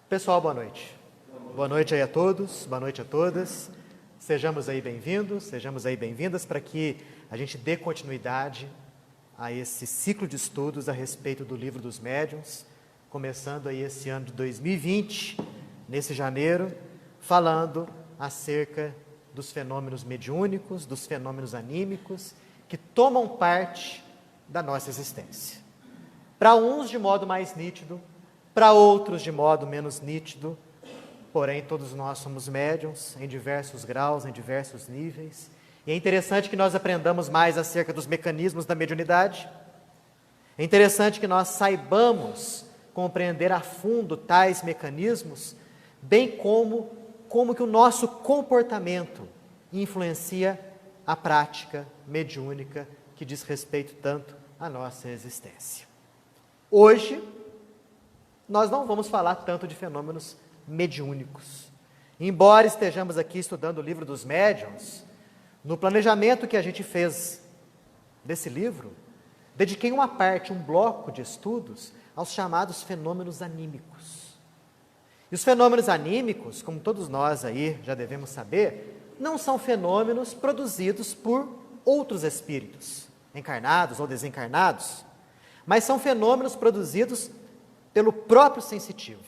Pessoal, boa noite. Boa noite aí a todos, boa noite a todas. Sejamos aí bem-vindos, sejamos aí bem-vindas para que a gente dê continuidade a esse ciclo de estudos a respeito do Livro dos Médiuns, começando aí esse ano de 2020, nesse janeiro, falando acerca dos fenômenos mediúnicos, dos fenômenos anímicos, que tomam parte da nossa existência. Para uns de modo mais nítido, para outros de modo menos nítido, porém todos nós somos médiuns em diversos graus, em diversos níveis, e é interessante que nós aprendamos mais acerca dos mecanismos da mediunidade, é interessante que nós saibamos compreender a fundo tais mecanismos, bem como que o nosso comportamento influencia a prática mediúnica que diz respeito tanto à nossa existência. Hoje, nós não vamos falar tanto de fenômenos mediúnicos. Embora estejamos aqui estudando o Livro dos Médiuns, no planejamento que a gente fez desse livro, dediquei uma parte, um bloco de estudos aos chamados fenômenos anímicos. E os fenômenos anímicos, como todos nós aí já devemos saber, não são fenômenos produzidos por outros espíritos, encarnados ou desencarnados, mas são fenômenos produzidos pelo próprio sensitivo,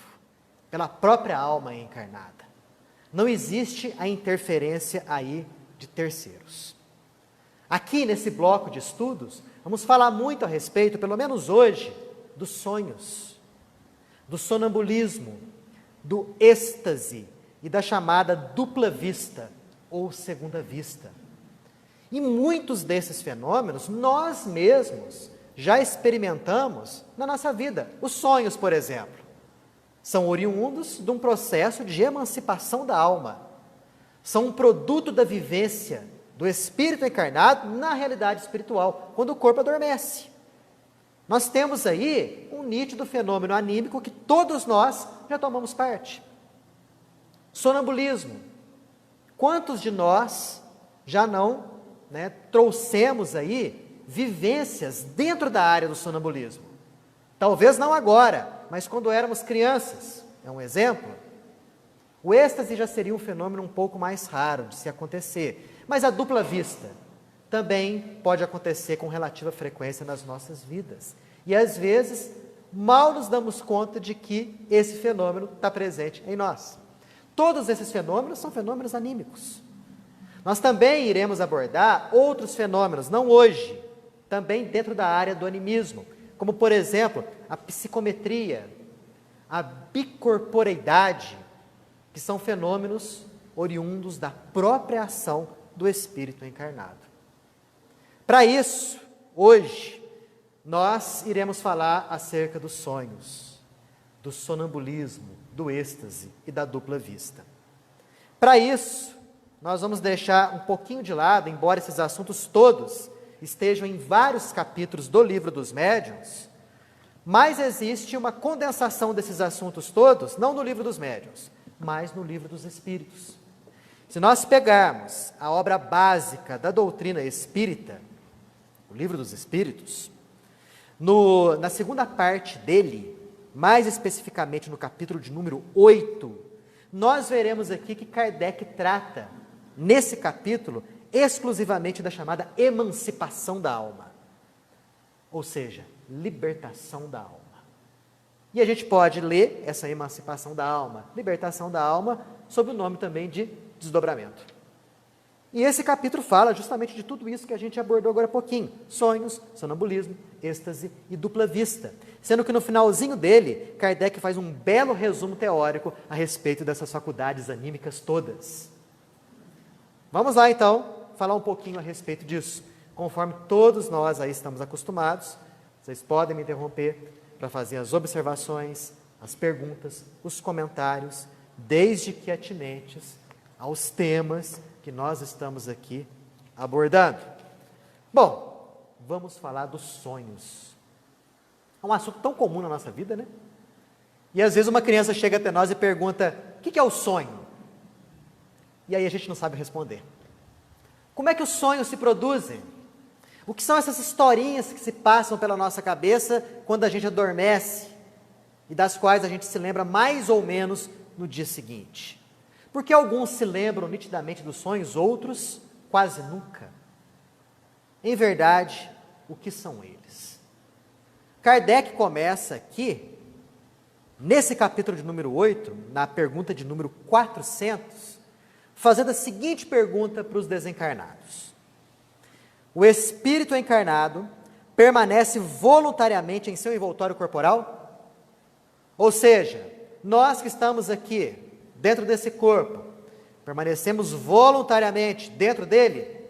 pela própria alma encarnada. Não existe a interferência aí de terceiros. Aqui nesse bloco de estudos, vamos falar muito a respeito, pelo menos hoje, dos sonhos, do sonambulismo, do êxtase e da chamada dupla vista ou segunda vista. E muitos desses fenômenos nós mesmos já experimentamos na nossa vida. Os sonhos, por exemplo, são oriundos de um processo de emancipação da alma. São um produto da vivência do espírito encarnado na realidade espiritual, quando o corpo adormece. Nós temos aí um nítido fenômeno anímico que todos nós já tomamos parte. Sonambulismo. Quantos de nós já não trouxemos aí vivências dentro da área do sonambulismo? Talvez não agora, mas quando éramos crianças, é um exemplo. O êxtase já seria um fenômeno um pouco mais raro de se acontecer, mas a dupla vista também pode acontecer com relativa frequência nas nossas vidas. E às vezes, mal nos damos conta de que esse fenômeno está presente em nós. Todos esses fenômenos são fenômenos anímicos. Nós também iremos abordar outros fenômenos, não hoje, também dentro da área do animismo, como, por exemplo, a psicometria, a bicorporeidade, que são fenômenos oriundos da própria ação do espírito encarnado. Para isso, hoje, nós iremos falar acerca dos sonhos, do sonambulismo, do êxtase e da dupla vista. Para isso, nós vamos deixar um pouquinho de lado, embora esses assuntos todos estejam em vários capítulos do Livro dos Médiuns, mas existe uma condensação desses assuntos todos, não no Livro dos Médiuns, mas no Livro dos Espíritos. Se nós pegarmos a obra básica da doutrina espírita, o Livro dos Espíritos, na segunda parte dele, mais especificamente no capítulo de número 8, nós veremos aqui que Kardec trata, nesse capítulo, exclusivamente da chamada emancipação da alma, ou seja, libertação da alma. E a gente pode ler essa emancipação da alma, libertação da alma, sob o nome também de desdobramento. E esse capítulo fala justamente de tudo isso que a gente abordou agora há pouquinho: sonhos, sonambulismo, êxtase e dupla vista. Sendo que no finalzinho dele, Kardec faz um belo resumo teórico a respeito dessas faculdades anímicas todas. Vamos lá então, falar um pouquinho a respeito disso. Conforme todos nós aí estamos acostumados, vocês podem me interromper para fazer as observações, as perguntas, os comentários, desde que atinentes aos temas que nós estamos aqui abordando. Bom, vamos falar dos sonhos. É um assunto tão comum na nossa vida, né? E às vezes uma criança chega até nós e pergunta: o que é o sonho? E aí a gente não sabe responder. Como é que os sonhos se produzem? O que são essas historinhas que se passam pela nossa cabeça quando a gente adormece e das quais a gente se lembra mais ou menos no dia seguinte. Porque alguns se lembram nitidamente dos sonhos, outros quase nunca. Em verdade, o que são eles? Kardec começa aqui, nesse capítulo de número 8, na pergunta de número 400, fazendo a seguinte pergunta para os desencarnados: o espírito encarnado permanece voluntariamente em seu envoltório corporal? Ou seja, nós que estamos aqui, dentro desse corpo, permanecemos voluntariamente dentro dele?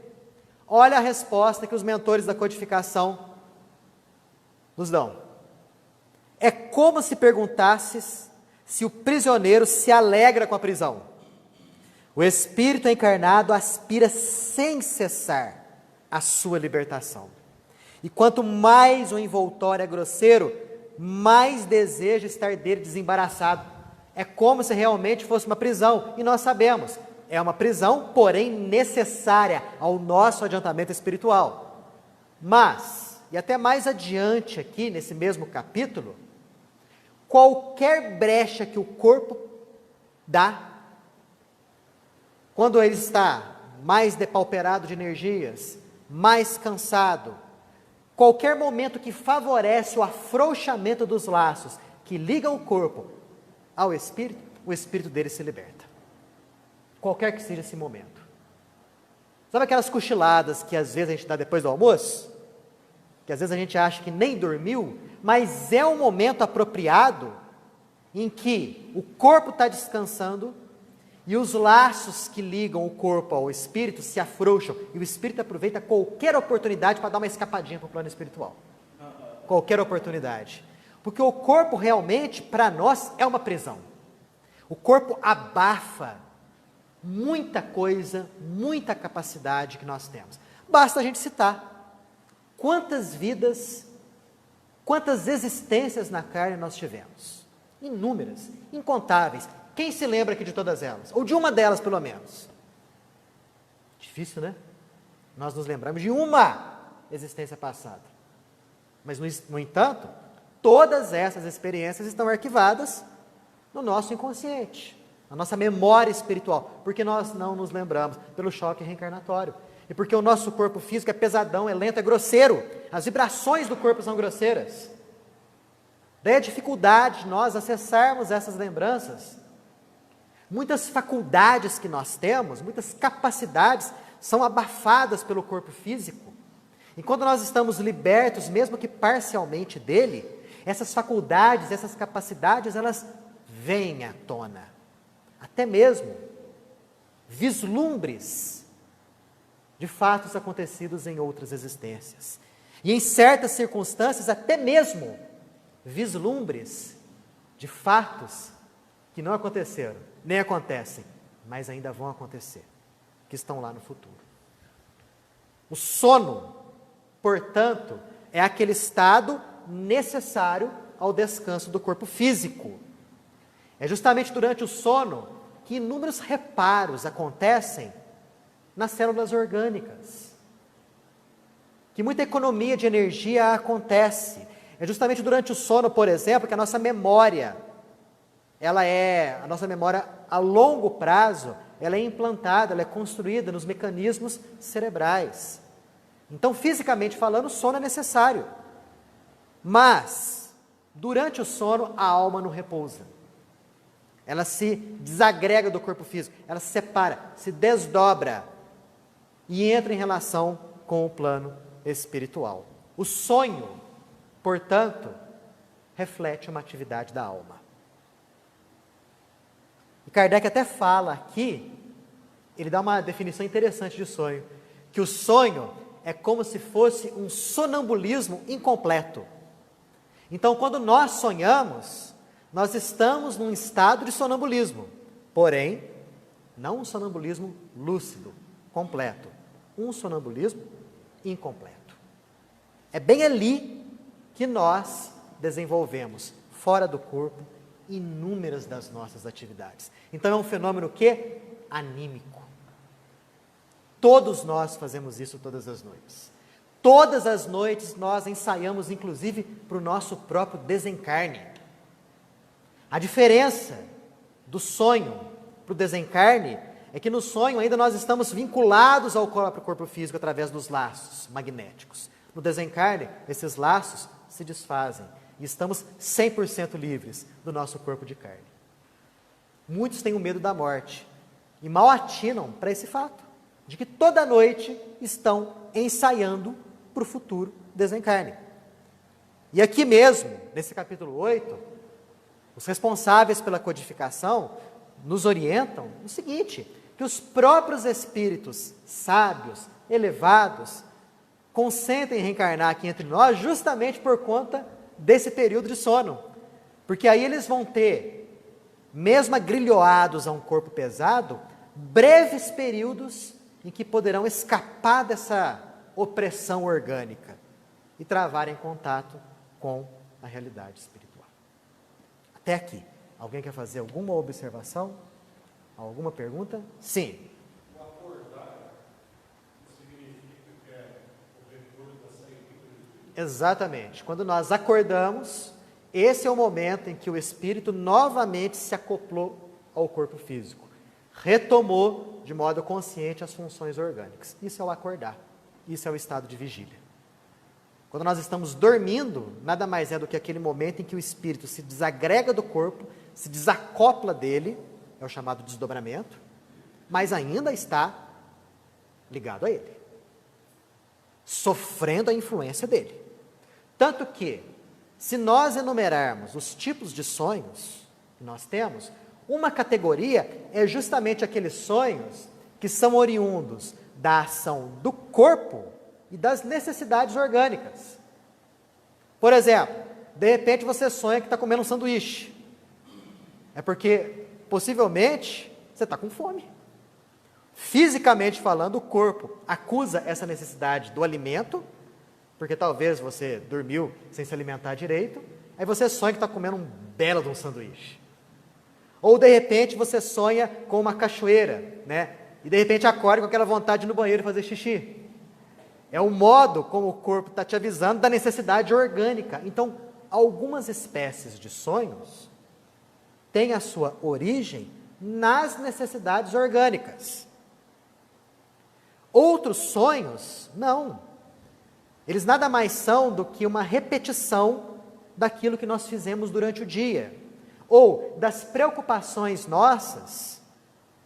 Olha a resposta que os mentores da codificação nos dão. É como se perguntasses se o prisioneiro se alegra com a prisão. O espírito encarnado aspira sem cessar a sua libertação. E quanto mais o envoltório é grosseiro, mais deseja estar dele desembaraçado. É como se realmente fosse uma prisão, e nós sabemos, é uma prisão, porém necessária ao nosso adiantamento espiritual. Mas, e até mais adiante aqui, nesse mesmo capítulo, qualquer brecha que o corpo dá, quando ele está mais depauperado de energias, mais cansado, qualquer momento que favorece o afrouxamento dos laços que ligam o corpo ao espírito, o espírito dele se liberta. Qualquer que seja esse momento. Sabe aquelas cochiladas que às vezes a gente dá depois do almoço? Que às vezes a gente acha que nem dormiu, mas é um momento apropriado em que o corpo está descansando e os laços que ligam o corpo ao espírito se afrouxam, e o espírito aproveita qualquer oportunidade para dar uma escapadinha para o plano espiritual. Qualquer oportunidade. Porque o corpo realmente, para nós, é uma prisão. O corpo abafa muita coisa, muita capacidade que nós temos. Basta a gente citar quantas vidas, quantas existências na carne nós tivemos. Inúmeras, incontáveis. Quem se lembra aqui de todas elas? Ou de uma delas, pelo menos? Difícil, né? Nós nos lembramos de uma existência passada. Mas, no entanto, todas essas experiências estão arquivadas no nosso inconsciente, na nossa memória espiritual, porque nós não nos lembramos pelo choque reencarnatório. E porque o nosso corpo físico é pesadão, é lento, é grosseiro. As vibrações do corpo são grosseiras. Daí a dificuldade de nós acessarmos essas lembranças. Muitas faculdades que nós temos, muitas capacidades são abafadas pelo corpo físico. E quando nós estamos libertos, mesmo que parcialmente dele, essas faculdades, essas capacidades, elas vêm à tona. Até mesmo vislumbres de fatos acontecidos em outras existências. E em certas circunstâncias, até mesmo vislumbres de fatos que não aconteceram, nem acontecem, mas ainda vão acontecer, que estão lá no futuro. O sono, portanto, é aquele estado necessário ao descanso do corpo físico. É justamente durante o sono que inúmeros reparos acontecem nas células orgânicas, que muita economia de energia acontece. É justamente durante o sono, por exemplo, que a nossa memória, a nossa memória a longo prazo, ela é implantada, ela é construída nos mecanismos cerebrais. Então, fisicamente falando, o sono é necessário. Mas, durante o sono, a alma não repousa. Ela se desagrega do corpo físico, ela se separa, se desdobra e entra em relação com o plano espiritual. O sonho, portanto, reflete uma atividade da alma. E Kardec até fala aqui, ele dá uma definição interessante de sonho, que o sonho é como se fosse um sonambulismo incompleto. Então, quando nós sonhamos, nós estamos num estado de sonambulismo, porém, não um sonambulismo lúcido, completo, um sonambulismo incompleto. É bem ali que nós desenvolvemos, fora do corpo, inúmeras das nossas atividades. Então é um fenômeno que? Anímico. Todos nós fazemos isso todas as noites. Todas as noites nós ensaiamos, inclusive, para o nosso próprio desencarne. A diferença do sonho para o desencarne é que no sonho ainda nós estamos vinculados ao próprio corpo físico através dos laços magnéticos. No desencarne, esses laços se desfazem e estamos 100% livres do nosso corpo de carne. Muitos têm o medo da morte e mal atinam para esse fato, de que toda noite estão ensaiando para o futuro desencarne. E aqui mesmo, nesse capítulo 8, os responsáveis pela codificação nos orientam o seguinte, que os próprios espíritos sábios, elevados, consentem reencarnar aqui entre nós justamente por conta desse período de sono. Porque aí eles vão ter, mesmo agrilhoados a um corpo pesado, breves períodos em que poderão escapar dessa opressão orgânica e travarem contato com a realidade espiritual. Até aqui. Alguém quer fazer alguma observação? Alguma pergunta? Sim. O acordar significa que é o retorno da saída do espírito? Exatamente. Quando nós acordamos, esse é o momento em que o espírito novamente se acoplou ao corpo físico. Retomou de modo consciente as funções orgânicas. Isso é o acordar. Isso é o estado de vigília. Quando nós estamos dormindo, nada mais é do que aquele momento em que o espírito se desagrega do corpo, se desacopla dele, é o chamado desdobramento, mas ainda está ligado a ele, sofrendo a influência dele. Tanto que, se nós enumerarmos os tipos de sonhos que nós temos, uma categoria é justamente aqueles sonhos que são oriundos da ação do corpo e das necessidades orgânicas. Por exemplo, de repente você sonha que está comendo um sanduíche. É porque, possivelmente, você está com fome. Fisicamente falando, o corpo acusa essa necessidade do alimento, porque talvez você dormiu sem se alimentar direito, aí você sonha que está comendo um belo de um sanduíche. Ou, de repente, você sonha com uma cachoeira, né? E, de repente, acorda com aquela vontade de ir no banheiro fazer xixi. É o modo como o corpo está te avisando da necessidade orgânica. Então, algumas espécies de sonhos têm a sua origem nas necessidades orgânicas. Outros sonhos, não. Eles nada mais são do que uma repetição daquilo que nós fizemos durante o dia. Ou das preocupações nossas,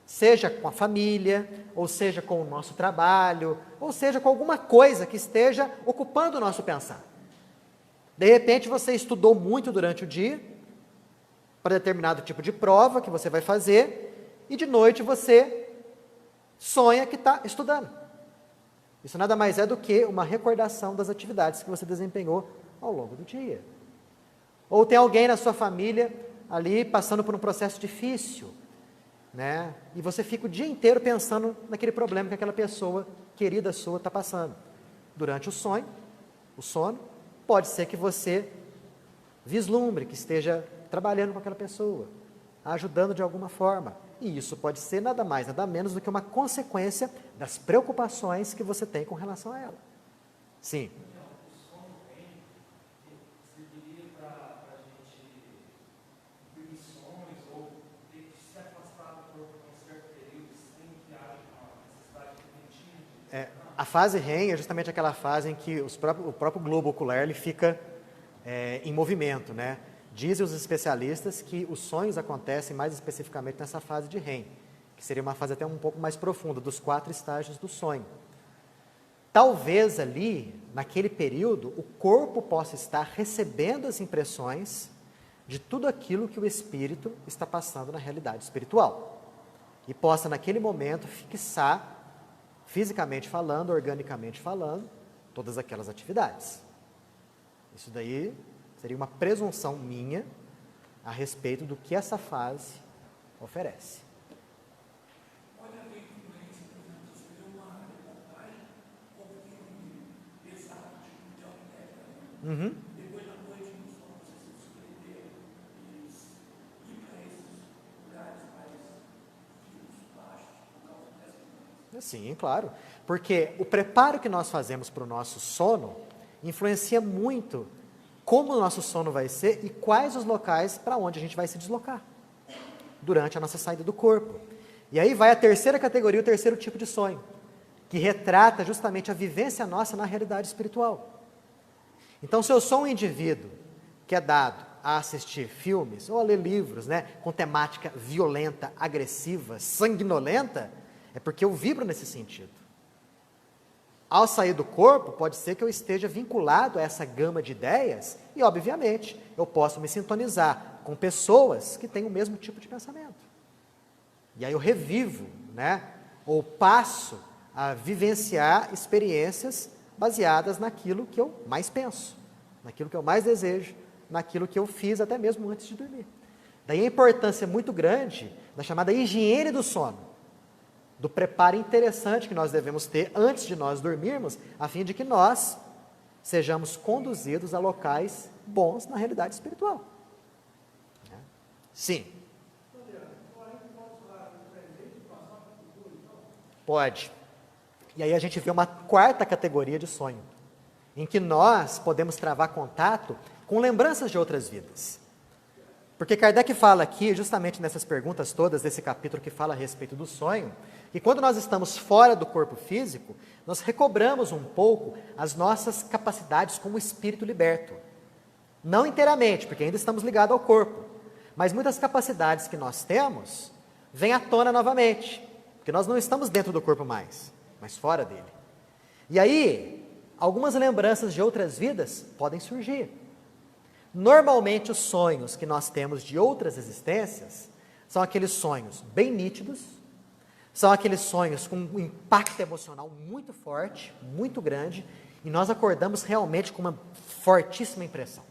seja com a família, ou seja com o nosso trabalho, ou seja com alguma coisa que esteja ocupando o nosso pensar. De repente você estudou muito durante o dia, para determinado tipo de prova que você vai fazer, e de noite você sonha que está estudando. Isso nada mais é do que uma recordação das atividades que você desempenhou ao longo do dia. Ou tem alguém na sua família ali passando por um processo difícil, né? E você fica o dia inteiro pensando naquele problema que aquela pessoa querida sua está passando. Durante o sono, pode ser que você vislumbre que esteja trabalhando com aquela pessoa, ajudando de alguma forma. E isso pode ser nada mais, nada menos do que uma consequência das preocupações que você tem com relação a ela. Sim. A fase REM é justamente aquela fase em que o próprio globo ocular ele fica em movimento, né? Dizem os especialistas que os sonhos acontecem mais especificamente nessa fase de REM, que seria uma fase até um pouco mais profunda, dos 4 estágios do sonho. Talvez ali, naquele período, o corpo possa estar recebendo as impressões de tudo aquilo que o espírito está passando na realidade espiritual. E possa, naquele momento, fixar, fisicamente falando, organicamente falando, todas aquelas atividades. Isso daí seria uma presunção minha a respeito do que essa fase oferece. Pode haver influência, por exemplo, você vê uma reportagem com um filme pesado, tipo de Alter, depois da noite, no sono, você se surpreender e ir para esses lugares mais baixos por causa dessa influência. Sim, claro. Porque o preparo que nós fazemos para o nosso sono influencia muito como o nosso sono vai ser e quais os locais para onde a gente vai se deslocar durante a nossa saída do corpo. E aí vai a terceira categoria, o terceiro tipo de sonho, que retrata justamente a vivência nossa na realidade espiritual. Então, se eu sou um indivíduo que é dado a assistir filmes ou a ler livros, com temática violenta, agressiva, sanguinolenta, é porque eu vibro nesse sentido. Ao sair do corpo, pode ser que eu esteja vinculado a essa gama de ideias e, obviamente, eu posso me sintonizar com pessoas que têm o mesmo tipo de pensamento. E aí eu revivo, ou passo a vivenciar experiências baseadas naquilo que eu mais penso, naquilo que eu mais desejo, naquilo que eu fiz até mesmo antes de dormir. Daí a importância muito grande da chamada higiene do sono, do preparo interessante que nós devemos ter antes de nós dormirmos, a fim de que nós sejamos conduzidos a locais bons na realidade espiritual. Sim. Pode. E aí a gente vê uma quarta categoria de sonho, em que nós podemos travar contato com lembranças de outras vidas. Porque Kardec fala aqui, justamente nessas perguntas todas desse capítulo que fala a respeito do sonho, que quando nós estamos fora do corpo físico, nós recobramos um pouco as nossas capacidades como espírito liberto. Não inteiramente, porque ainda estamos ligados ao corpo, mas muitas capacidades que nós temos vêm à tona novamente, porque nós não estamos dentro do corpo mais, mas fora dele. E aí, algumas lembranças de outras vidas podem surgir. Normalmente, os sonhos que nós temos de outras existências são aqueles sonhos bem nítidos, são aqueles sonhos com um impacto emocional muito forte, muito grande, e nós acordamos realmente com uma fortíssima impressão.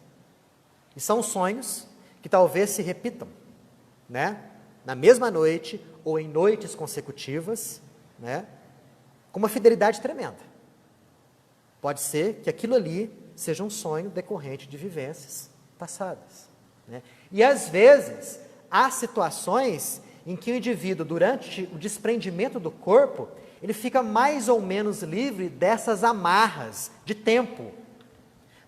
E são sonhos que talvez se repitam, na mesma noite ou em noites consecutivas, com uma fidelidade tremenda. Pode ser que aquilo ali seja um sonho decorrente de vivências passadas. E às vezes, há situações em que o indivíduo, durante o desprendimento do corpo, ele fica mais ou menos livre dessas amarras de tempo.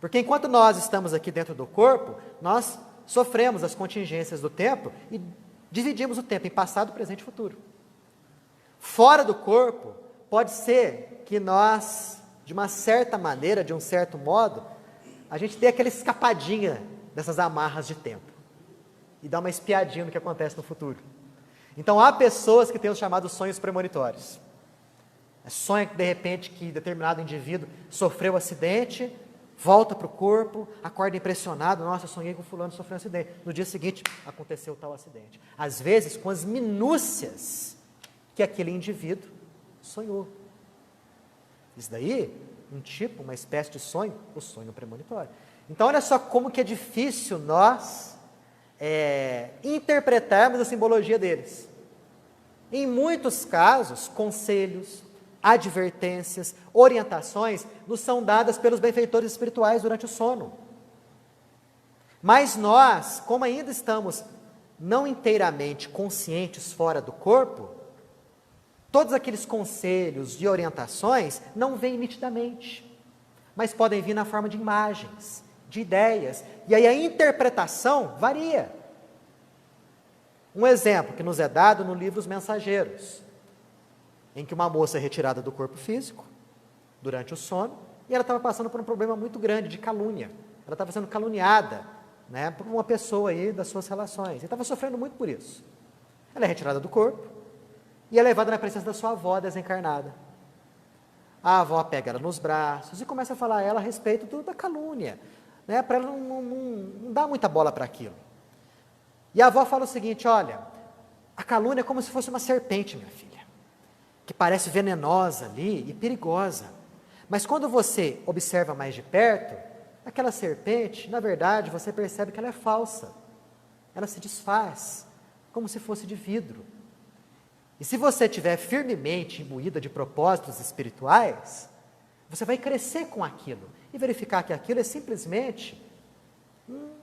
Porque enquanto nós estamos aqui dentro do corpo, nós sofremos as contingências do tempo e dividimos o tempo em passado, presente e futuro. Fora do corpo, pode ser que nós, de uma certa maneira, de um certo modo, a gente tenha aquela escapadinha dessas amarras de tempo e dá uma espiadinha no que acontece no futuro. Então, há pessoas que têm os chamados sonhos premonitórios. Sonha que, de repente, que determinado indivíduo sofreu um acidente, volta para o corpo, acorda impressionado, nossa, sonhei com fulano sofreu um acidente. No dia seguinte, aconteceu tal acidente. Às vezes, com as minúcias que aquele indivíduo sonhou. Isso daí, uma espécie de sonho, o sonho premonitório. Então, olha só como que é difícil nós interpretarmos a simbologia deles. Em muitos casos, conselhos, advertências, orientações nos são dadas pelos benfeitores espirituais durante o sono. Mas nós, como ainda estamos não inteiramente conscientes fora do corpo, todos aqueles conselhos e orientações não vêm nitidamente, mas podem vir na forma de imagens, de ideias, e aí a interpretação varia. Um exemplo que nos é dado no livro Os Mensageiros, em que uma moça é retirada do corpo físico, durante o sono, e ela estava passando por um problema muito grande de calúnia. Ela estava sendo caluniada, por uma pessoa aí das suas relações, e estava sofrendo muito por isso. Ela é retirada do corpo, e é levada na presença da sua avó desencarnada. A avó pega ela nos braços e começa a falar a ela a respeito da calúnia, para ela não dar muita bola para aquilo. E a avó fala o seguinte: olha, a calúnia é como se fosse uma serpente, minha filha, que parece venenosa ali e perigosa. Mas quando você observa mais de perto, aquela serpente, na verdade, você percebe que ela é falsa. Ela se desfaz, como se fosse de vidro. E se você estiver firmemente imbuída de propósitos espirituais, você vai crescer com aquilo e verificar que aquilo é simplesmente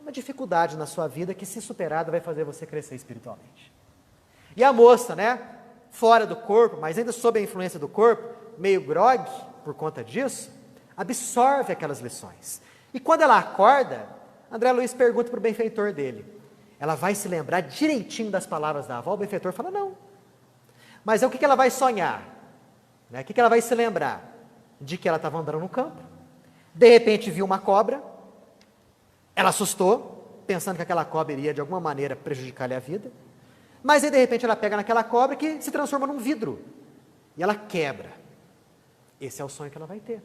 uma dificuldade na sua vida que, se superada, vai fazer você crescer espiritualmente. E a moça, fora do corpo, mas ainda sob a influência do corpo, meio grogue por conta disso, absorve aquelas lições. E quando ela acorda, André Luiz pergunta para o benfeitor dele. Ela vai se lembrar direitinho das palavras da avó? O benfeitor fala, não. Mas é o que ela vai sonhar? Né? O que ela vai se lembrar? De que ela estava andando no campo, de repente viu uma cobra, ela assustou, pensando que aquela cobra iria de alguma maneira prejudicar-lhe a vida, mas aí de repente ela pega naquela cobra que se transforma num vidro, e ela quebra. Esse é o sonho que ela vai ter.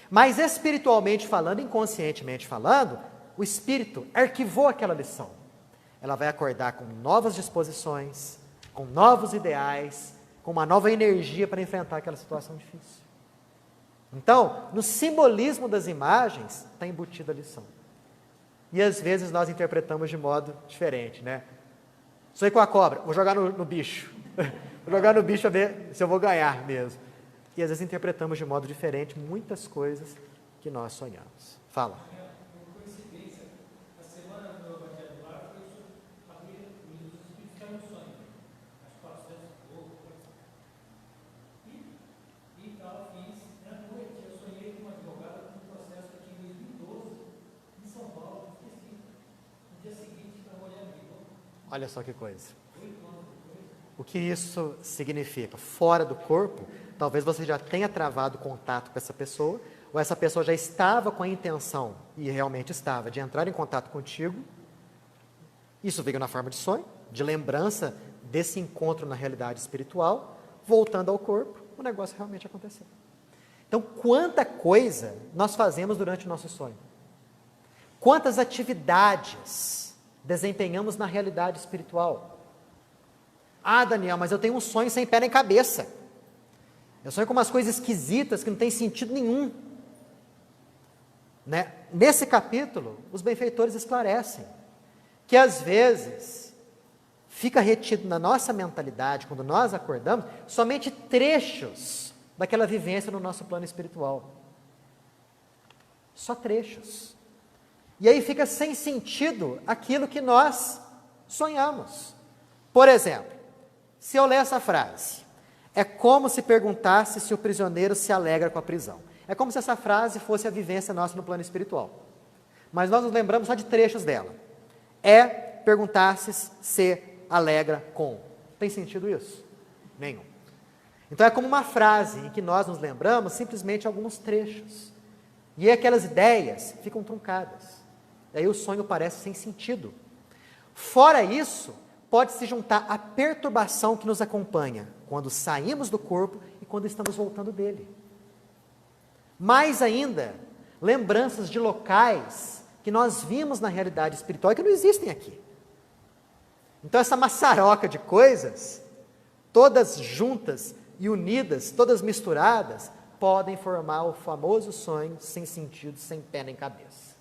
Mas espiritualmente falando, inconscientemente falando, o espírito arquivou aquela lição. Ela vai acordar com novas disposições, com novos ideais, com uma nova energia para enfrentar aquela situação difícil. Então, no simbolismo das imagens, está embutida a lição. E às vezes nós interpretamos de modo diferente, né? Sonhei com a cobra, vou jogar no bicho. Vou jogar no bicho para ver se eu vou ganhar mesmo. E às vezes interpretamos de modo diferente muitas coisas que nós sonhamos. Fala. Por coincidência, a semana do meu evangelho lá foi sobre abrir os espíritos que eram um sonho. Acho que 400 e pouco. E tal, fiz. Na noite eu sonhei com uma advogada com um processo que eu tinha em 2012 em São Paulo. Esqueci. No dia seguinte, a mulher me ligou. Olha só que coisa. O que isso significa? Fora do corpo, talvez você já tenha travado contato com essa pessoa, ou essa pessoa já estava com a intenção, e realmente estava, de entrar em contato contigo. Isso veio na forma de sonho, de lembrança desse encontro na realidade espiritual, voltando ao corpo, o negócio realmente aconteceu. Então, quanta coisa nós fazemos durante o nosso sonho? Quantas atividades desempenhamos na realidade espiritual? Ah, Daniel, mas eu tenho um sonho sem pé nem cabeça. Eu sonho com umas coisas esquisitas que não tem sentido nenhum. Né? Nesse capítulo, os benfeitores esclarecem que às vezes fica retido na nossa mentalidade, quando nós acordamos, somente trechos daquela vivência no nosso plano espiritual. Só trechos. E aí fica sem sentido aquilo que nós sonhamos. Por exemplo, se eu ler essa frase, é como se perguntasse se o prisioneiro se alegra com a prisão. É como se essa frase fosse a vivência nossa no plano espiritual. Mas nós nos lembramos só de trechos dela. É perguntasse se alegra com. Tem sentido isso? Nenhum. Então é como uma frase em que nós nos lembramos simplesmente alguns trechos. E aí aquelas ideias ficam truncadas. E aí o sonho parece sem sentido. Fora isso, pode se juntar a perturbação que nos acompanha quando saímos do corpo e quando estamos voltando dele. Mais ainda, lembranças de locais que nós vimos na realidade espiritual e que não existem aqui. Então essa maçaroca de coisas, todas juntas e unidas, todas misturadas, podem formar o famoso sonho sem sentido, sem pé nem cabeça.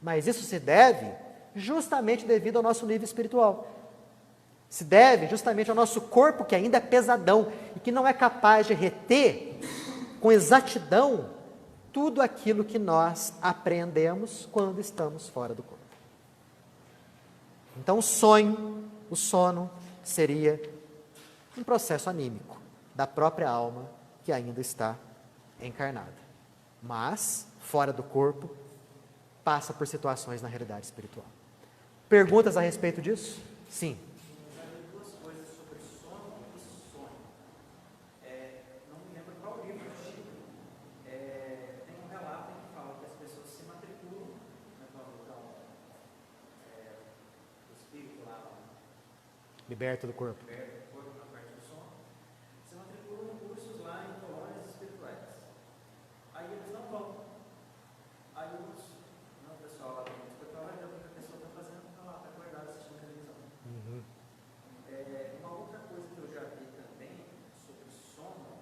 Mas isso se deve justamente devido ao nosso nível espiritual. Se deve justamente ao nosso corpo, que ainda é pesadão e que não é capaz de reter com exatidão tudo aquilo que nós aprendemos quando estamos fora do corpo. Então o sono seria um processo anímico da própria alma que ainda está encarnada, mas fora do corpo, passa por situações na realidade espiritual. Perguntas a respeito disso? Sim. Liberta do corpo. Liberta do corpo na parte do sono. Se matriculam cursos lá em colônias espirituais. Aí eles não vão. Aí o pessoal lá dentro espiritual vai ver o que a pessoa está fazendo, está lá, está acordado assistindo televisão. Uma outra coisa que eu já vi também sobre sono,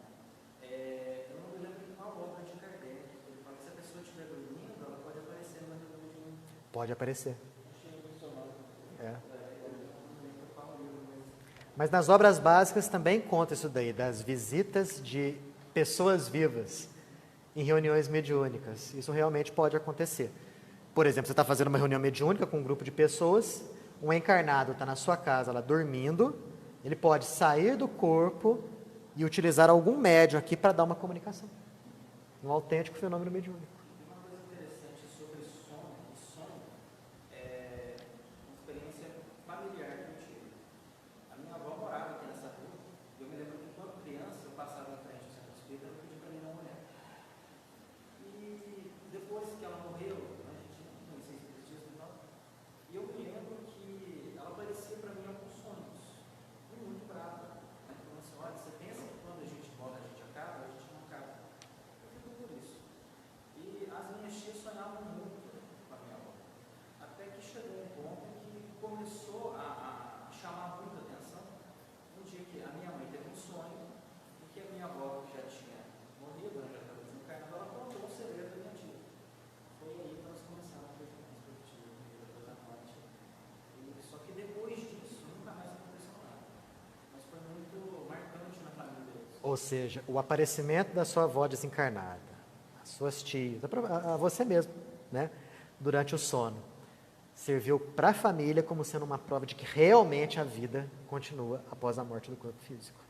eu não me lembro de qual obra de Kardec. Ele fala que se a pessoa estiver dormindo, ela pode aparecer no reunião. Pode aparecer. Achei muito sonoro. Mas nas obras básicas também conta isso daí, das visitas de pessoas vivas em reuniões mediúnicas. Isso realmente pode acontecer. Por exemplo, você está fazendo uma reunião mediúnica com um grupo de pessoas, um encarnado está na sua casa, lá dormindo, ele pode sair do corpo e utilizar algum médium aqui para dar uma comunicação. Um autêntico fenômeno mediúnico. Uma coisa interessante sobre Ou seja, o aparecimento da sua avó desencarnada, as suas tias, a você mesmo, né, durante o sono, serviu para a família como sendo uma prova de que realmente a vida continua após a morte do corpo físico.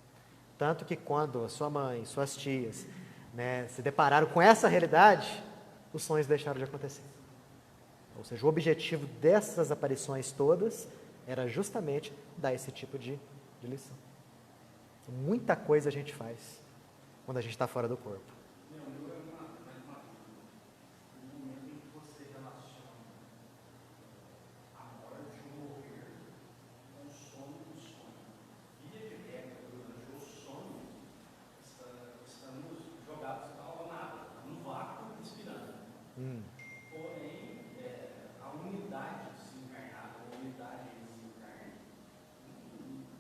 Tanto que quando a sua mãe, suas tias, né, se depararam com essa realidade, os sonhos deixaram de acontecer. Ou seja, o objetivo dessas aparições todas era justamente dar esse tipo de lição. Muita coisa a gente faz quando a gente está fora do corpo. Porém, a unidade desencarnada, a unidade desencarne,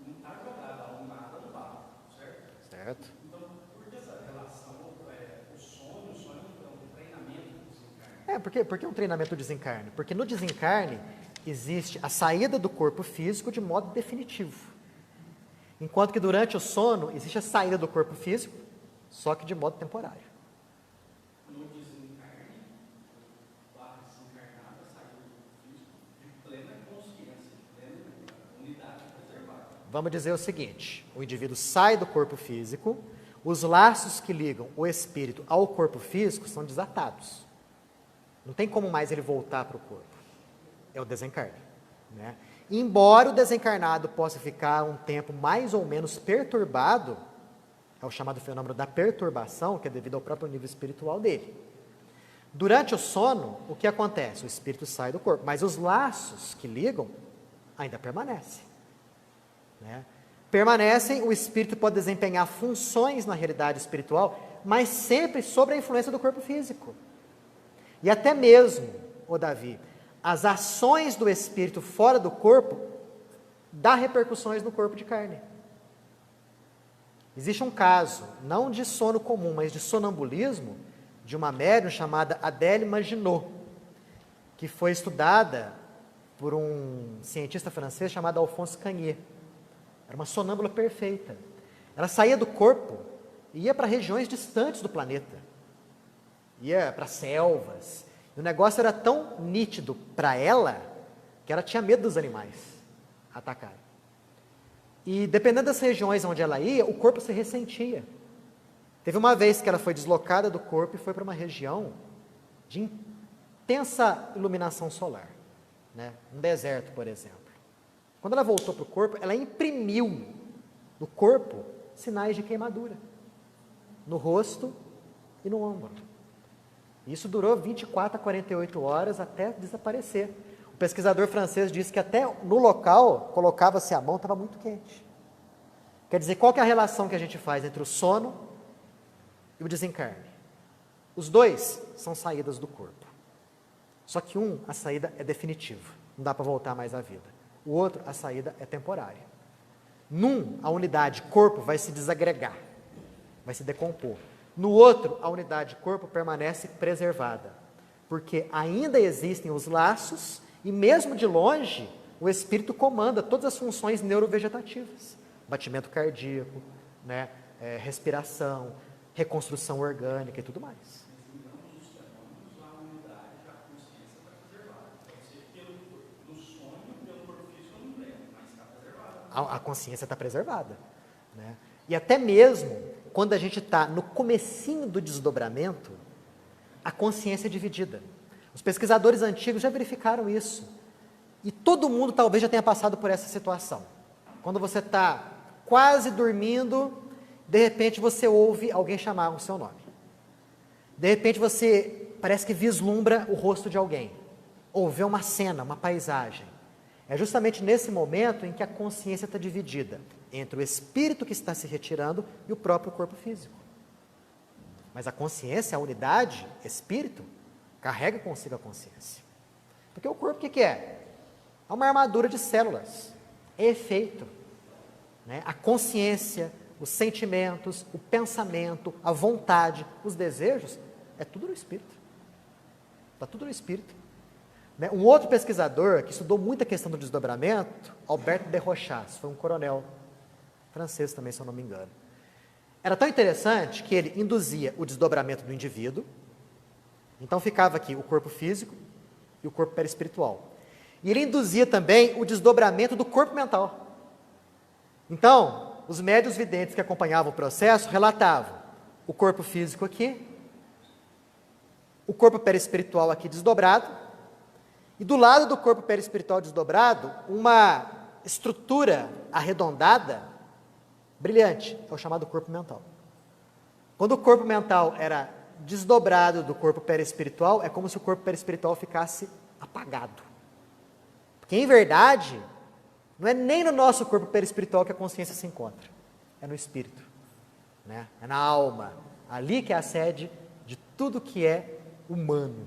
não está jogada ao nada no barro, certo? Certo. Então, por que essa relação, o sonho é um treinamento do desencarne? Por que um treinamento do desencarne? Porque no desencarne existe a saída do corpo físico de modo definitivo. Enquanto que durante o sono existe a saída do corpo físico, só que de modo temporário. No desencarne, o barro desencarnado, a saída do corpo físico de plena consciência, de plena unidade preservada. Vamos dizer o seguinte, o indivíduo sai do corpo físico, os laços que ligam o espírito ao corpo físico são desatados. Não tem como mais ele voltar para o corpo. É o desencarne, né? Embora o desencarnado possa ficar um tempo mais ou menos perturbado, é o chamado fenômeno da perturbação, que é devido ao próprio nível espiritual dele. Durante o sono, o que acontece? O espírito sai do corpo, mas os laços que ligam ainda permanecem, né? Permanecem, o espírito pode desempenhar funções na realidade espiritual, mas sempre sob a influência do corpo físico. E até mesmo, Davi, as ações do espírito fora do corpo dá repercussões no corpo de carne. Existe um caso, não de sono comum, mas de sonambulismo, de uma médium chamada Adèle Maginot, que foi estudada por um cientista francês chamado Alphonse Cagnier. Era uma sonâmbula perfeita. Ela saía do corpo e ia para regiões distantes do planeta. Ia para selvas. O negócio era tão nítido para ela que ela tinha medo dos animais atacarem. E dependendo das regiões onde ela ia, o corpo se ressentia. Teve uma vez que ela foi deslocada do corpo e foi para uma região de intensa iluminação solar, né? Um deserto, por exemplo. Quando ela voltou para o corpo, ela imprimiu no corpo sinais de queimadura, no rosto e no ombro. Isso durou 24 a 48 horas até desaparecer. O pesquisador francês disse que até no local, colocava-se a mão, estava muito quente. Quer dizer, qual que é a relação que a gente faz entre o sono e o desencarne? Os dois são saídas do corpo. Só que a saída é definitiva, não dá para voltar mais à vida. O outro, a saída é temporária. A unidade corpo vai se desagregar, vai se decompor. No outro, a unidade corpo permanece preservada, porque ainda existem os laços e mesmo de longe, o espírito comanda todas as funções neurovegetativas. Batimento cardíaco, né, respiração, reconstrução orgânica e tudo mais. A consciência está preservada, né? E até mesmo quando a gente está no comecinho do desdobramento, a consciência é dividida. Os pesquisadores antigos já verificaram isso. E todo mundo talvez já tenha passado por essa situação. Quando você está quase dormindo, de repente você ouve alguém chamar o seu nome. De repente você parece que vislumbra o rosto de alguém. Ou vê uma cena, uma paisagem. É justamente nesse momento em que a consciência está dividida entre o espírito que está se retirando e o próprio corpo físico. Mas a consciência, a unidade, espírito, carrega consigo a consciência. Porque o corpo o que é? É uma armadura de células, é efeito, né? A consciência, os sentimentos, o pensamento, a vontade, os desejos, é tudo no espírito. Está tudo no espírito. Um outro pesquisador que estudou muito a questão do desdobramento, Albert de Rochas, foi um coronel francês também, se eu não me engano. Era tão interessante que ele induzia o desdobramento do indivíduo, então ficava aqui o corpo físico e o corpo perispiritual. E ele induzia também o desdobramento do corpo mental. Então, os médiuns videntes que acompanhavam o processo relatavam o corpo físico aqui, o corpo perispiritual aqui desdobrado, e do lado do corpo perispiritual desdobrado, uma estrutura arredondada, brilhante, é o chamado corpo mental. Quando o corpo mental era desdobrado do corpo perispiritual, é como se o corpo perispiritual ficasse apagado. Porque, em verdade, não é nem no nosso corpo perispiritual que a consciência se encontra, é no espírito, né? É na alma, ali que é a sede de tudo que é humano.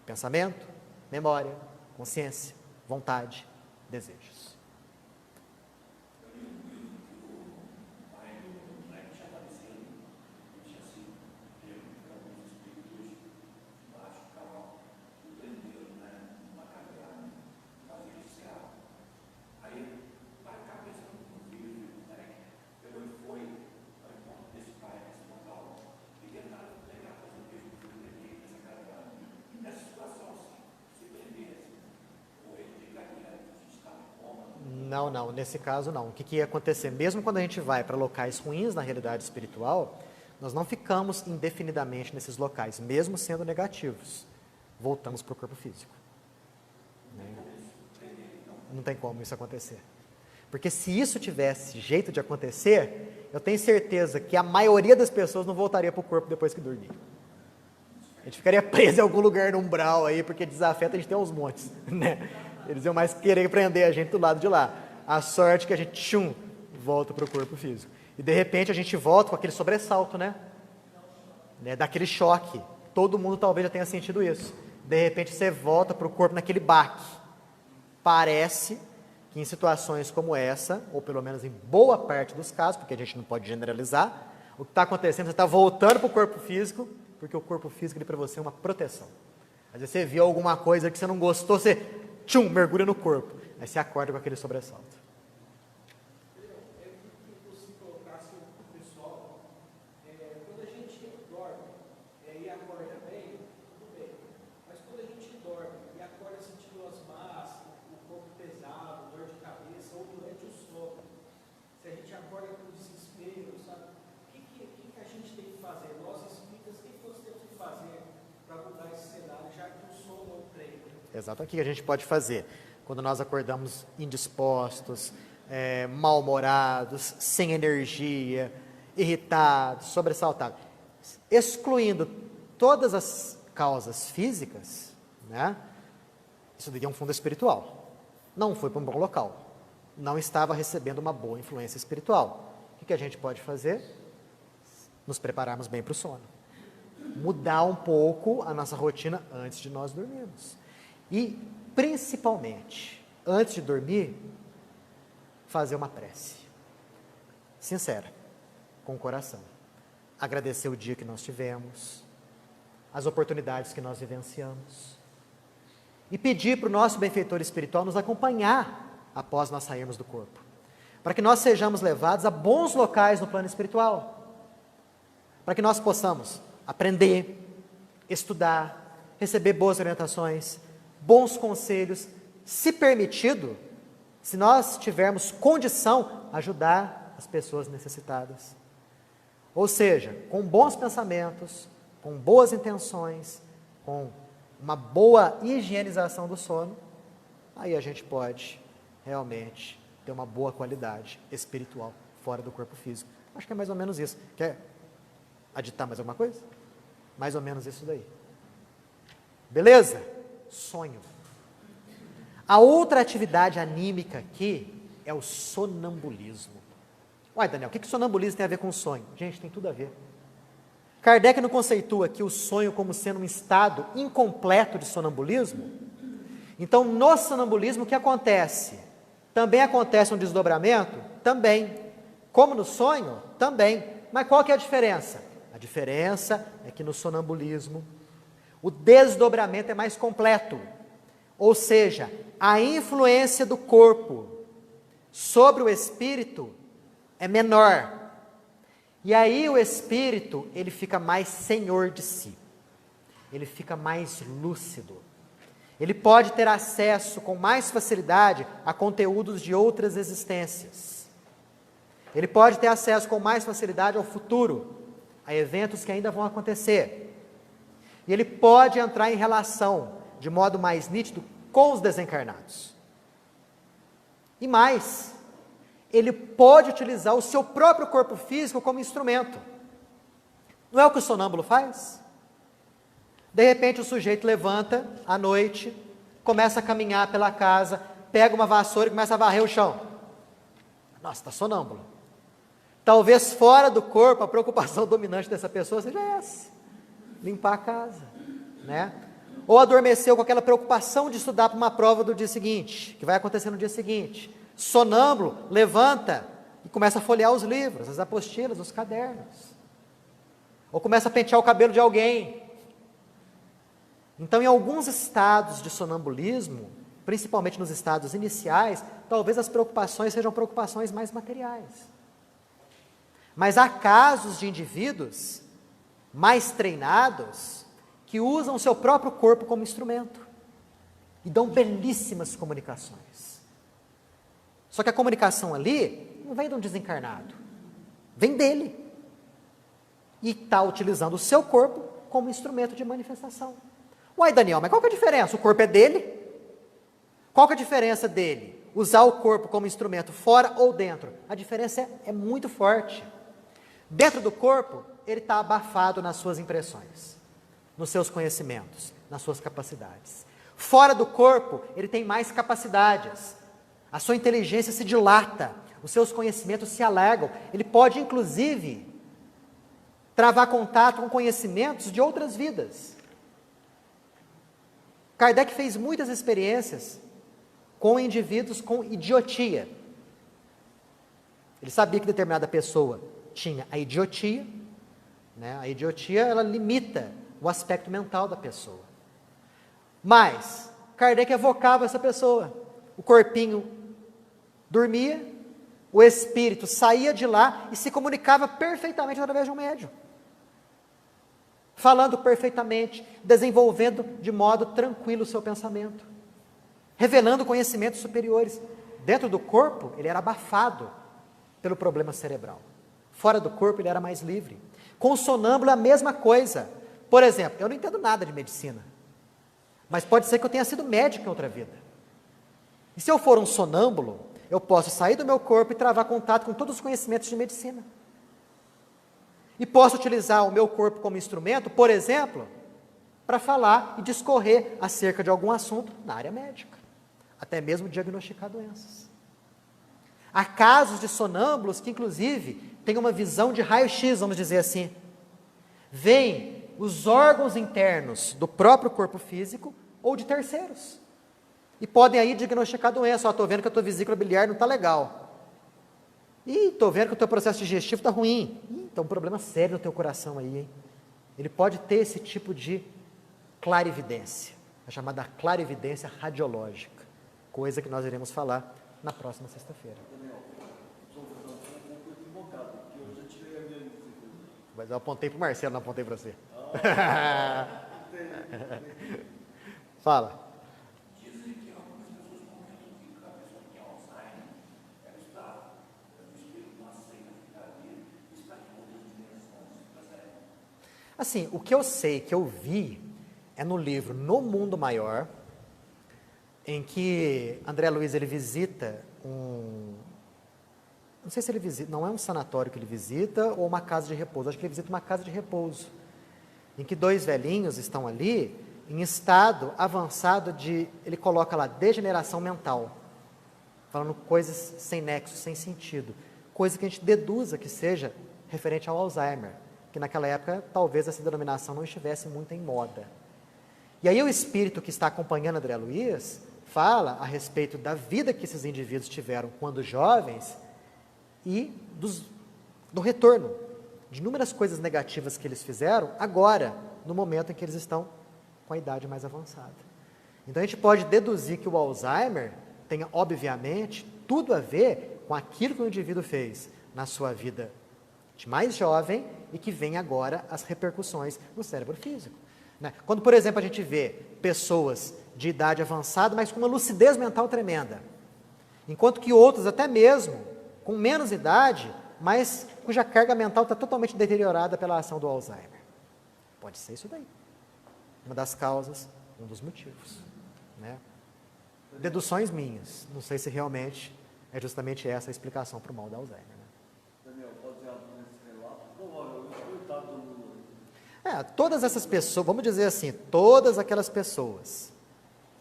Pensamento, memória, consciência, vontade, desejos. Não, nesse caso não. O que ia acontecer? Mesmo quando a gente vai para locais ruins na realidade espiritual, nós não ficamos indefinidamente nesses locais, mesmo sendo negativos. Voltamos para o corpo físico. Não tem como isso acontecer. Porque se isso tivesse jeito de acontecer, eu tenho certeza que a maioria das pessoas não voltaria para o corpo depois que dormir. A gente ficaria preso em algum lugar no umbral aí, porque desafeto a gente tem uns montes, né? Eles iam mais querer prender a gente do lado de lá. A sorte que a gente, volta para o corpo físico. E de repente a gente volta com aquele sobressalto, né? Daquele choque. Todo mundo talvez já tenha sentido isso. De repente você volta para o corpo naquele baque. Parece que em situações como essa, ou pelo menos em boa parte dos casos, porque a gente não pode generalizar, o que está acontecendo, você está voltando para o corpo físico, porque o corpo físico para você é uma proteção. Às vezes você viu alguma coisa que você não gostou, você mergulha no corpo. Aí você acorda com aquele sobressalto. Eu queria que você colocasse o pessoal, quando a gente dorme e acorda bem, tudo bem. Mas quando a gente dorme e acorda sentindo as más, o corpo pesado, dor de cabeça, ou durante o sono, se a gente acorda com desespero, sabe? O que a gente tem que fazer? Nós espíritas, o que nós temos que fazer para mudar esse cenário, já que o sono é um treino? Exato. O que a gente pode fazer? Quando nós acordamos indispostos, mal-humorados, sem energia, irritados, sobressaltados, excluindo todas as causas físicas, né? Isso daí é um fundo espiritual. Não foi para um bom local. Não estava recebendo uma boa influência espiritual. O que a gente pode fazer? Nos prepararmos bem para o sono. Mudar um pouco a nossa rotina antes de nós dormirmos. E, principalmente, antes de dormir, fazer uma prece. Sincera, com o coração. Agradecer o dia que nós tivemos, as oportunidades que nós vivenciamos. E pedir para o nosso benfeitor espiritual nos acompanhar após nós sairmos do corpo. Para que nós sejamos levados a bons locais no plano espiritual. Para que nós possamos aprender, estudar, receber boas orientações, bons conselhos, se permitido, se nós tivermos condição, ajudar as pessoas necessitadas. Ou seja, com bons pensamentos, com boas intenções, com uma boa higienização do sono, aí a gente pode realmente ter uma boa qualidade espiritual fora do corpo físico. Acho que é mais ou menos isso. Quer aditar mais alguma coisa? Mais ou menos isso daí. Beleza? Sonho. A outra atividade anímica aqui é o sonambulismo. Uai, Daniel, o que sonambulismo tem a ver com sonho? Gente, tem tudo a ver. Kardec não conceitua aqui o sonho como sendo um estado incompleto de sonambulismo? Então, no sonambulismo, o que acontece? Também acontece um desdobramento? Também. Como no sonho? Também. Mas qual que é a diferença? A diferença é que no sonambulismo, o desdobramento é mais completo. Ou seja, a influência do corpo sobre o espírito é menor. E aí o espírito, ele fica mais senhor de si. Ele fica mais lúcido. Ele pode ter acesso com mais facilidade a conteúdos de outras existências. Ele pode ter acesso com mais facilidade ao futuro, a eventos que ainda vão acontecer. E ele pode entrar em relação, de modo mais nítido, com os desencarnados. E mais, ele pode utilizar o seu próprio corpo físico como instrumento. Não é o que o sonâmbulo faz? De repente o sujeito levanta à noite, começa a caminhar pela casa, pega uma vassoura e começa a varrer o chão. Nossa, está sonâmbulo. Talvez fora do corpo a preocupação dominante dessa pessoa seja essa: limpar a casa, né? Ou adormeceu com aquela preocupação de estudar para uma prova do dia seguinte, que vai acontecer no dia seguinte. Sonâmbulo, levanta e começa a folhear os livros, as apostilas, os cadernos. Ou começa a pentear o cabelo de alguém. Então, em alguns estados de sonambulismo, principalmente nos estados iniciais, talvez as preocupações sejam preocupações mais materiais. Mas há casos de indivíduos mais treinados que usam o seu próprio corpo como instrumento e dão belíssimas comunicações. Só que a comunicação ali não vem de um desencarnado, vem dele. E está utilizando o seu corpo como instrumento de manifestação. Uai, Daniel, mas qual que é a diferença? O corpo é dele? Qual que é a diferença dele? Usar o corpo como instrumento fora ou dentro? A diferença é muito forte. Dentro do corpo, ele está abafado nas suas impressões, nos seus conhecimentos, nas suas capacidades. Fora do corpo, ele tem mais capacidades. A sua inteligência se dilata, os seus conhecimentos se alargam. Ele pode, inclusive, travar contato com conhecimentos de outras vidas. Kardec fez muitas experiências com indivíduos com idiotia. Ele sabia que determinada pessoa tinha a idiotia, né? A idiotia, ela limita o aspecto mental da pessoa. Mas Kardec evocava essa pessoa. O corpinho dormia, o espírito saía de lá e se comunicava perfeitamente através de um médium. Falando perfeitamente, desenvolvendo de modo tranquilo o seu pensamento, revelando conhecimentos superiores. Dentro do corpo, ele era abafado pelo problema cerebral. Fora do corpo, ele era mais livre. Com o sonâmbulo, a mesma coisa. Por exemplo, eu não entendo nada de medicina, mas pode ser que eu tenha sido médico em outra vida. E se eu for um sonâmbulo, eu posso sair do meu corpo e travar contato com todos os conhecimentos de medicina. E posso utilizar o meu corpo como instrumento, por exemplo, para falar e discorrer acerca de algum assunto na área médica, até mesmo diagnosticar doenças. Há casos de sonâmbulos que, inclusive, têm uma visão de raio-x, vamos dizer assim. Veem os órgãos internos do próprio corpo físico ou de terceiros. E podem aí diagnosticar doença. Estou vendo que a tua vesícula biliar não está legal. Estou vendo que o teu processo digestivo está ruim. Tem um problema sério no teu coração aí, hein? Ele pode ter esse tipo de clarividência, a chamada clarividência radiológica, coisa que nós iremos falar na próxima sexta-feira. Mas eu apontei para o Marcelo, não apontei para você. Fala. Dizem que algumas pessoas comentam que a pessoa que tem Alzheimer, ela está, o espírito não aceita ficar ali, está em outras dimensões. Assim, o que eu sei, que eu vi, é no livro No Mundo Maior, em que André Luiz ele visita não sei se ele visita, não é um sanatório que ele visita ou uma casa de repouso, acho que ele visita uma casa de repouso, em que dois velhinhos estão ali em estado avançado de, ele coloca lá, degeneração mental, falando coisas sem nexo, sem sentido, coisa que a gente deduza que seja referente ao Alzheimer, que naquela época talvez essa denominação não estivesse muito em moda. E aí o espírito que está acompanhando André Luiz fala a respeito da vida que esses indivíduos tiveram quando jovens e do retorno de inúmeras coisas negativas que eles fizeram agora, no momento em que eles estão com a idade mais avançada. Então a gente pode deduzir que o Alzheimer tenha, obviamente, tudo a ver com aquilo que o indivíduo fez na sua vida gente mais jovem e que vem agora as repercussões no cérebro físico. Né? Quando, por exemplo, a gente vê pessoas de idade avançada, mas com uma lucidez mental tremenda, enquanto que outros, até mesmo com menos idade, mas cuja carga mental está totalmente deteriorada pela ação do Alzheimer. Pode ser isso daí. Uma das causas, um dos motivos. Né? Deduções minhas. Não sei se realmente é justamente essa a explicação para o mal do Alzheimer. Né? Daniel, pode ser nesse relato? Provavelmente, coitado do mundo. Todas essas pessoas, vamos dizer assim, todas aquelas pessoas,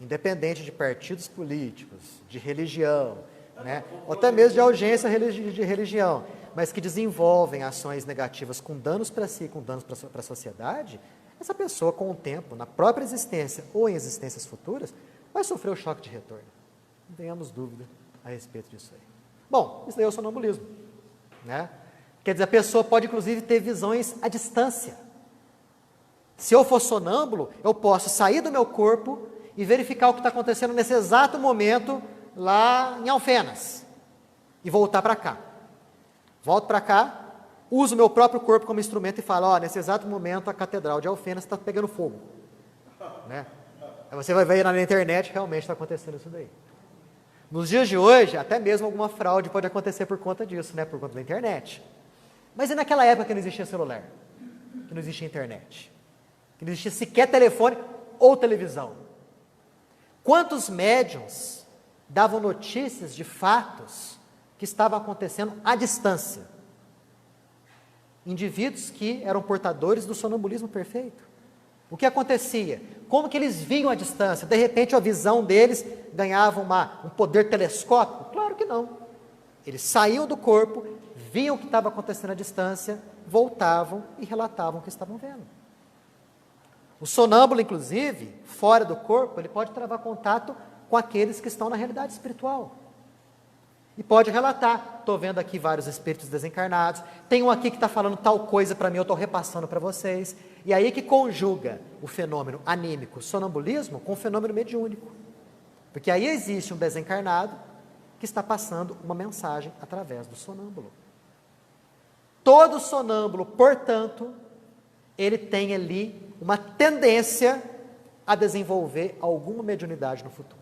independente de partidos políticos, de religião, né, ou até mesmo de urgência de religião, mas que desenvolvem ações negativas com danos para si, com danos para a sociedade, essa pessoa, com o tempo, na própria existência ou em existências futuras, vai sofrer o choque de retorno. Não tenhamos dúvida a respeito disso aí. Bom, isso daí é o sonambulismo. Né? Quer dizer, a pessoa pode, inclusive, ter visões à distância. Se eu for sonâmbulo, eu posso sair do meu corpo e verificar o que está acontecendo nesse exato momento lá em Alfenas e voltar para cá. Volto para cá, uso o meu próprio corpo como instrumento e falo, nesse exato momento a catedral de Alfenas está pegando fogo. Né? Aí você vai ver na internet, realmente está acontecendo isso daí. Nos dias de hoje, até mesmo alguma fraude pode acontecer por conta disso, né? Por conta da internet. Mas e naquela época que não existia celular? Que não existia internet? Que não existia sequer telefone ou televisão? Quantos médiuns davam notícias de fatos que estavam acontecendo à distância? Indivíduos que eram portadores do sonambulismo perfeito. O que acontecia? Como que eles viam à distância? De repente a visão deles ganhava um poder telescópico? Claro que não. Eles saíam do corpo, viam o que estava acontecendo à distância, voltavam e relatavam o que estavam vendo. O sonâmbulo, inclusive, fora do corpo, ele pode travar contato com aqueles que estão na realidade espiritual. E pode relatar, estou vendo aqui vários espíritos desencarnados, tem um aqui que está falando tal coisa para mim, eu estou repassando para vocês. E aí que conjuga o fenômeno anímico, sonambulismo, com o fenômeno mediúnico. Porque aí existe um desencarnado que está passando uma mensagem através do sonâmbulo. Todo sonâmbulo, portanto, ele tem ali uma tendência a desenvolver alguma mediunidade no futuro.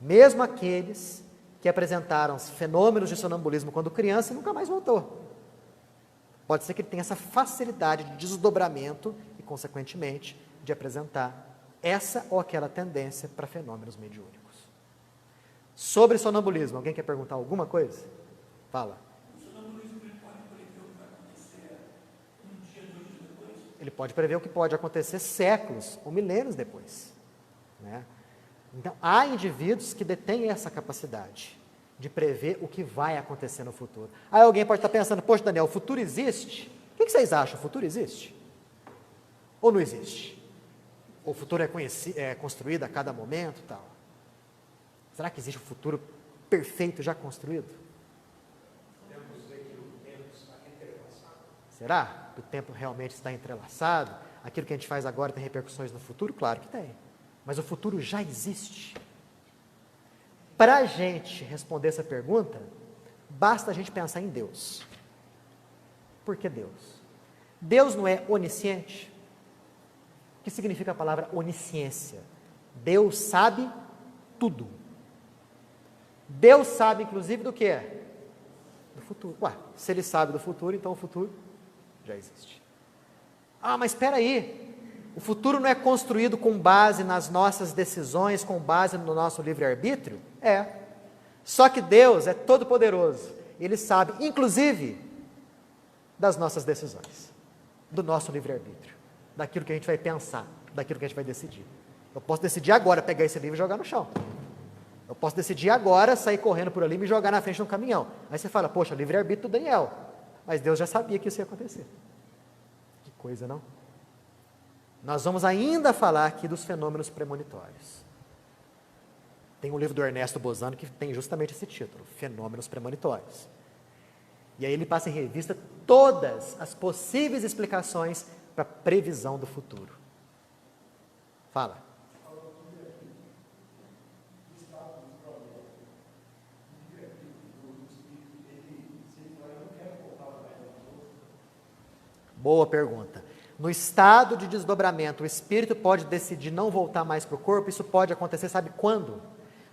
Mesmo aqueles que apresentaram fenômenos de sonambulismo quando criança e nunca mais voltou. Pode ser que ele tenha essa facilidade de desdobramento e, consequentemente, de apresentar essa ou aquela tendência para fenômenos mediúnicos. Sobre sonambulismo, alguém quer perguntar alguma coisa? Fala. Ele pode prever o que pode acontecer séculos ou milênios depois. Né? Então, há indivíduos que detêm essa capacidade de prever o que vai acontecer no futuro. Aí alguém pode estar pensando, poxa, Daniel, o futuro existe? O que vocês acham? O futuro existe? Ou não existe? Ou o futuro é construído a cada momento e tal? Será que existe um futuro perfeito já construído? Será que o tempo realmente está entrelaçado? Aquilo que a gente faz agora tem repercussões no futuro? Claro que tem. Mas o futuro já existe. Para a gente responder essa pergunta, basta a gente pensar em Deus. Por que Deus? Deus não é onisciente? O que significa a palavra onisciência? Deus sabe tudo. Deus sabe, inclusive, do que é? Do futuro. Se ele sabe do futuro, então o futuro já existe. Mas espera aí, o futuro não é construído com base nas nossas decisões, com base no nosso livre-arbítrio? É. Só que Deus é todo-poderoso. Ele sabe, inclusive, das nossas decisões, do nosso livre-arbítrio, daquilo que a gente vai pensar, daquilo que a gente vai decidir. Eu posso decidir agora pegar esse livro e jogar no chão. Eu posso decidir agora sair correndo por ali e me jogar na frente de um caminhão. Aí você fala, poxa, livre-arbítrio do Daniel. Mas Deus já sabia que isso ia acontecer. Que coisa, não? Nós vamos ainda falar aqui dos fenômenos premonitórios. Tem um livro do Ernesto Bozano que tem justamente esse título, Fenômenos Premonitórios. E aí ele passa em revista todas as possíveis explicações para a previsão do futuro. Fala. Boa pergunta. No estado de desdobramento, o espírito pode decidir não voltar mais para o corpo. Isso pode acontecer, sabe quando?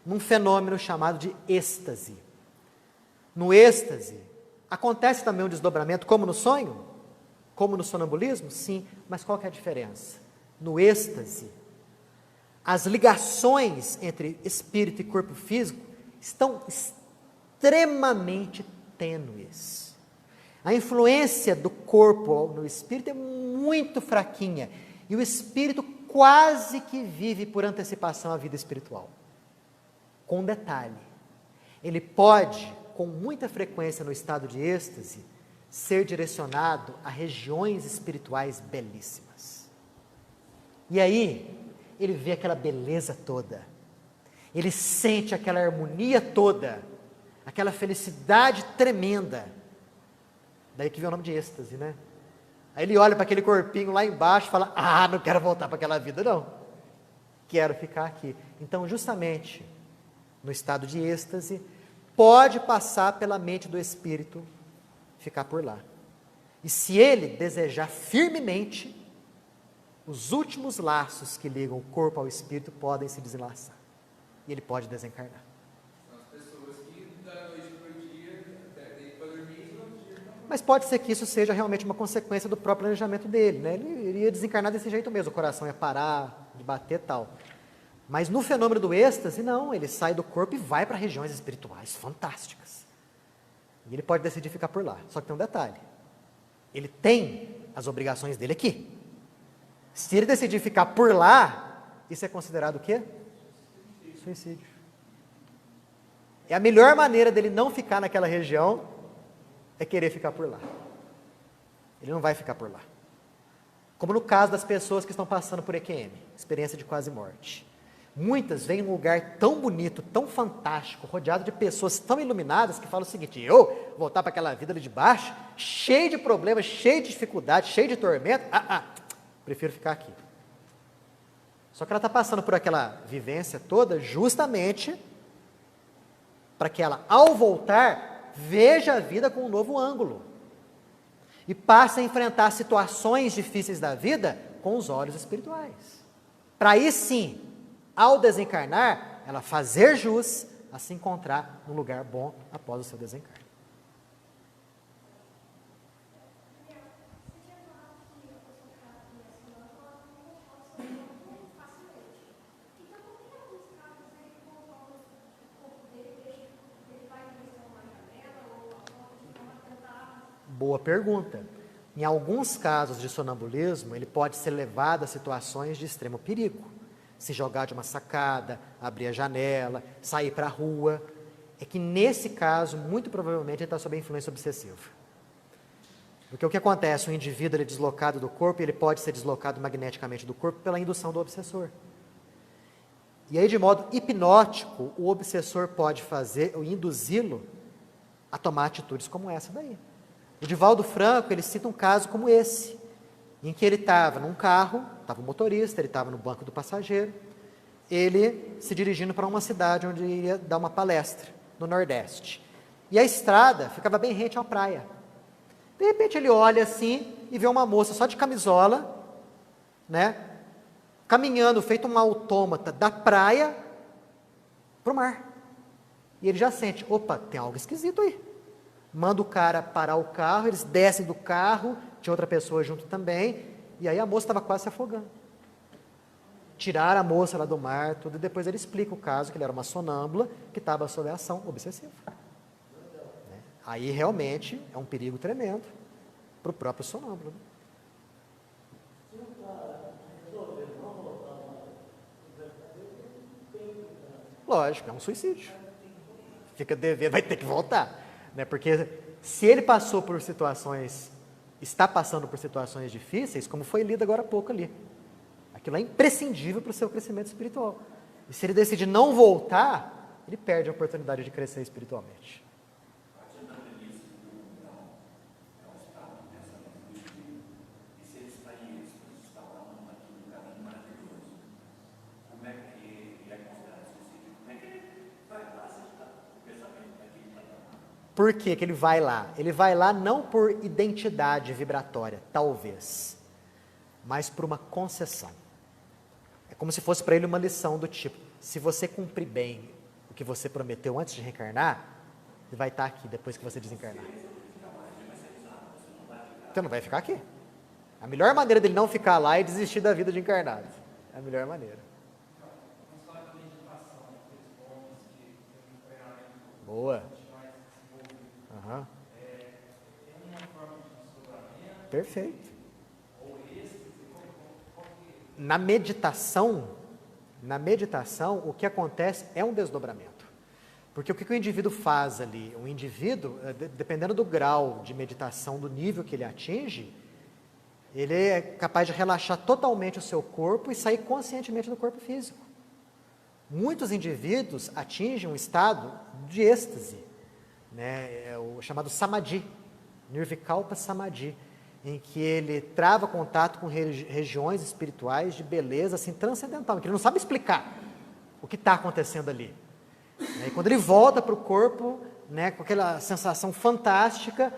Num fenômeno chamado de êxtase. No êxtase, acontece também um desdobramento como no sonho? Como no sonambulismo? Sim, mas qual que é a diferença? No êxtase, as ligações entre espírito e corpo físico estão extremamente tênues. A influência do corpo no espírito é muito fraquinha. E o espírito quase que vive por antecipação a vida espiritual. Com um detalhe, ele pode, com muita frequência no estado de êxtase, ser direcionado a regiões espirituais belíssimas. E aí, ele vê aquela beleza toda, ele sente aquela harmonia toda, aquela felicidade tremenda. Daí que vem o nome de êxtase, né? Aí ele olha para aquele corpinho lá embaixo e fala: ah, não quero voltar para aquela vida não, quero ficar aqui. Então, justamente, no estado de êxtase, pode passar pela mente do espírito ficar por lá. E se ele desejar firmemente, os últimos laços que ligam o corpo ao espírito podem se desenlaçar. E ele pode desencarnar. São as pessoas que da noite para o dia, para dormir, no outro dia não. Mas pode ser que isso seja realmente uma consequência do próprio planejamento dele, né? Ele iria desencarnar desse jeito mesmo, o coração ia parar de bater e tal. Mas no fenômeno do êxtase, não, ele sai do corpo e vai para regiões espirituais fantásticas. E ele pode decidir ficar por lá. Só que tem um detalhe. Ele tem as obrigações dele aqui. Se ele decidir ficar por lá, isso é considerado o quê? Suicídio. E a melhor maneira dele não ficar naquela região é querer ficar por lá. Ele não vai ficar por lá. Como no caso das pessoas que estão passando por EQM, experiência de quase morte. Muitas vêm num lugar tão bonito, tão fantástico, rodeado de pessoas tão iluminadas que falam o seguinte: eu voltar para aquela vida ali de baixo, cheio de problemas, cheio de dificuldades, cheio de tormento, prefiro ficar aqui. Só que ela está passando por aquela vivência toda justamente para que ela, ao voltar, veja a vida com um novo ângulo e passe a enfrentar situações difíceis da vida com os olhos espirituais. Para aí sim, ao desencarnar, ela fazer jus a se encontrar num lugar bom após o seu desencarne. Boa pergunta. Em alguns casos de sonambulismo, ele pode ser levado a situações de extremo perigo. Se jogar de uma sacada, abrir a janela, sair para a rua. É que nesse caso, muito provavelmente, ele está sob a influência obsessiva. Porque o que acontece? O indivíduo ele é deslocado do corpo e ele pode ser deslocado magneticamente do corpo pela indução do obsessor. E aí, de modo hipnótico, o obsessor pode fazer, ou induzi-lo a tomar atitudes como essa daí. O Divaldo Franco, ele cita um caso como esse, em que ele estava num carro, estava o motorista, ele estava no banco do passageiro, ele se dirigindo para uma cidade onde ia dar uma palestra, no Nordeste. E a estrada ficava bem rente à praia. De repente ele olha assim e vê uma moça só de camisola, né, caminhando, feito um autômata, da praia para o mar. E ele já sente: opa, tem algo esquisito aí. Manda o cara parar o carro, eles descem do carro, tinha outra pessoa junto também, e aí a moça estava quase se afogando. Tiraram a moça lá do mar, tudo, e depois ele explica o caso, que ele era uma sonâmbula, que estava sob a ação obsessiva. Aí realmente é um perigo tremendo para o próprio sonâmbulo. Lógico, é um suicídio. Fica devendo, vai ter que voltar. Né? Porque se ele passou por situações, está passando por situações difíceis, como foi lido agora há pouco ali, aquilo é imprescindível para o seu crescimento espiritual. E se ele decidir não voltar, ele perde a oportunidade de crescer espiritualmente. por que que ele vai lá? Ele vai lá não por identidade vibratória, talvez, mas por uma concessão. É como se fosse para ele uma lição do tipo, se você cumprir bem o que você prometeu antes de reencarnar, você vai estar aqui depois que você desencarnar. Você não vai ficar aqui. A melhor maneira dele não ficar lá é desistir da vida de encarnado. É a melhor maneira. Boa. Aham. Perfeito. Na meditação, o que acontece é um desdobramento. Porque o que o indivíduo faz ali? O indivíduo, dependendo do grau de meditação, do nível que ele atinge, ele é capaz de relaxar totalmente o seu corpo e sair conscientemente do corpo físico. Muitos indivíduos atingem um estado de êxtase, né? É o chamado samadhi, nirvikalpa samadhi, em que ele trava contato com regiões espirituais de beleza assim, transcendental, que ele não sabe explicar o que está acontecendo ali. E quando ele volta para o corpo, né, com aquela sensação fantástica,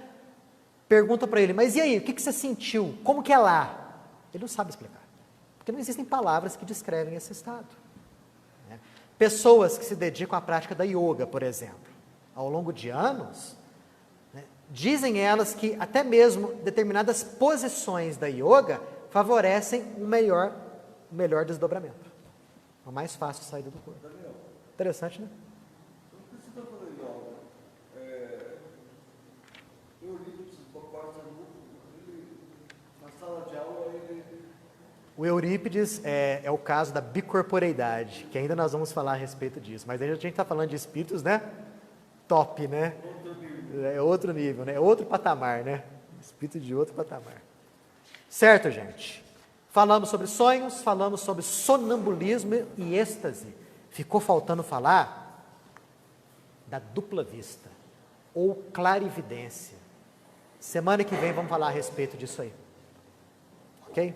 pergunta para ele, mas e aí, o que você sentiu? Como que é lá? Ele não sabe explicar, porque não existem palavras que descrevem esse estado. Né? Pessoas que se dedicam à prática da yoga, por exemplo, ao longo de anos, né, dizem elas que até mesmo determinadas posições da yoga favorecem um melhor desdobramento. É o mais fácil saída do corpo. Interessante, né? Por que você está falando de aula? Eurípides, na sala de aula, ele... O Eurípides é o caso da bicorporeidade, que ainda nós vamos falar a respeito disso. Mas a gente está falando de espíritos, né? Top, né? É outro nível, né? É outro patamar, né? Espírito de outro patamar. Certo, gente? Falamos sobre sonhos, falamos sobre sonambulismo e êxtase. Ficou faltando falar da dupla vista, ou clarividência. Semana que vem vamos falar a respeito disso aí. Ok?